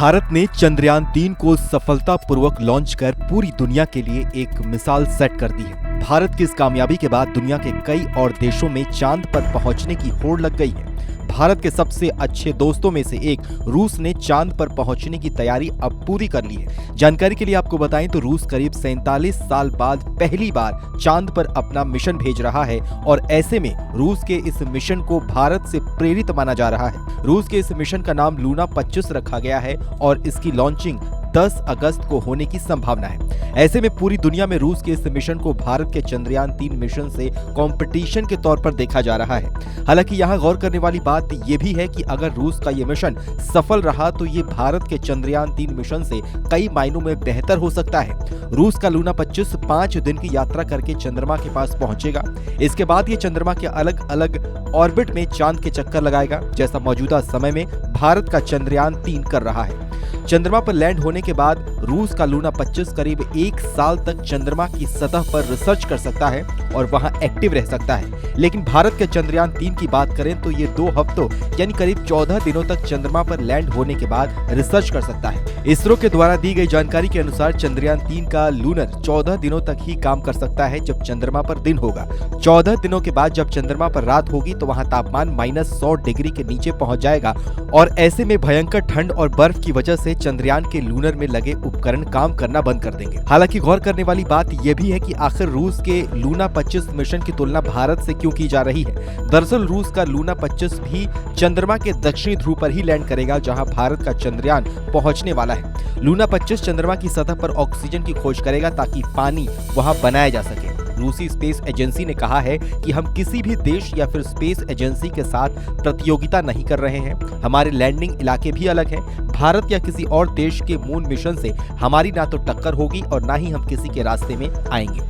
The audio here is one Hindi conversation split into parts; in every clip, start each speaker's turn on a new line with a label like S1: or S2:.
S1: भारत ने चंद्रयान-3 को सफलतापूर्वक लॉन्च कर पूरी दुनिया के लिए एक मिसाल सेट कर दी है। भारत की इस कामयाबी के बाद दुनिया के कई और देशों में चांद पर पहुंचने की होड़ लग गई है। भारत के सबसे अच्छे दोस्तों में से एक रूस ने चांद पर पहुंचने की तैयारी अब पूरी कर ली है। जानकारी के लिए आपको बताएं तो रूस करीब 47 साल बाद पहली बार चांद पर अपना मिशन भेज रहा है और ऐसे में रूस के इस मिशन को भारत से प्रेरित माना जा रहा है। रूस के इस मिशन का नाम लूना 25 रखा गया है और इसकी लॉन्चिंग 10 अगस्त को होने की संभावना है। ऐसे में पूरी दुनिया में रूस के इस मिशन को भारत के चंद्रयान-3 मिशन से कंपटीशन के तौर पर देखा जा रहा है। हालांकि यहाँ गौर करने वाली बात यह भी है कि अगर रूस का ये मिशन सफल रहा तो ये भारत के चंद्रयान-3 मिशन से कई मायनों में बेहतर हो सकता है। रूस का लूना 25 5 दिन की यात्रा करके चंद्रमा के पास पहुंचेगा। इसके बाद ये चंद्रमा के अलग अलग ऑर्बिट में चांद के चक्कर लगाएगा, जैसा मौजूदा समय में भारत का चंद्रयान-3 कर रहा है। चंद्रमा पर लैंड होने के बाद रूस का लूना 25 करीब 1 साल तक चंद्रमा की सतह पर रिसर्च कर सकता है और वहां एक्टिव रह सकता है। लेकिन भारत के चंद्रयान-3 की बात करें तो ये 2 हफ्तों यानी करीब 14 दिनों तक चंद्रमा पर लैंड होने के बाद रिसर्च कर सकता है। इसरो के द्वारा दी गई जानकारी के अनुसार चंद्रयान-3 का लूनर 14 दिनों तक ही काम कर सकता है जब चंद्रमा पर दिन होगा। 14 दिनों के बाद जब चंद्रमा पर रात होगी तो वहां तापमान -100 डिग्री के नीचे पहुंच जाएगा और ऐसे में भयंकर ठंड और बर्फ की वजह से चंद्रयान के लूनर में लगे उपकरण काम करना बंद कर देंगे। हालांकि गौर करने वाली बात यह भी है कि आखिर रूस के लूना 25 मिशन की तुलना भारत से क्यों की जा रही है। दरअसल रूस का लूना 25 भी चंद्रमा के दक्षिणी ध्रुव पर ही लैंड करेगा जहां भारत का चंद्रयान पहुंचने वाला है। लूना 25 चंद्रमा की सतह पर ऑक्सीजन की खोज करेगा ताकि पानी वहां बनाया जा सके। रूसी स्पेस एजेंसी ने कहा है कि हम किसी भी देश या फिर स्पेस एजेंसी के साथ प्रतियोगिता नहीं कर रहे हैं। हमारे लैंडिंग इलाके भी अलग हैं। भारत या किसी और देश के मून मिशन से हमारी ना तो टक्कर होगी और ना ही हम किसी के रास्ते में आएंगे,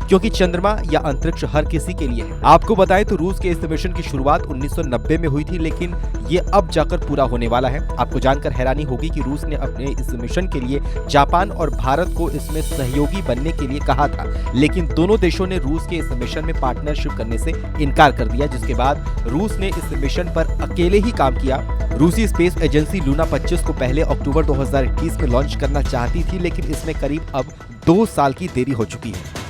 S1: क्योंकि चंद्रमा या अंतरिक्ष हर किसी के लिए है। आपको बताएं तो रूस के इस मिशन की शुरुआत 1990 में हुई थी, लेकिन ये अब जाकर पूरा होने वाला है। आपको जानकर हैरानी होगी कि रूस ने अपने इस मिशन के लिए जापान और भारत को इसमें सहयोगी बनने के लिए कहा था, लेकिन दोनों देशों ने रूस के इस मिशन में पार्टनरशिप करने से इनकार कर दिया, जिसके बाद रूस ने इस मिशन पर अकेले ही काम किया। रूसी स्पेस एजेंसी लूना 25 को पहले अक्टूबर 2021 में लॉन्च करना चाहती थी, लेकिन इसमें करीब अब 2 साल की देरी हो चुकी है।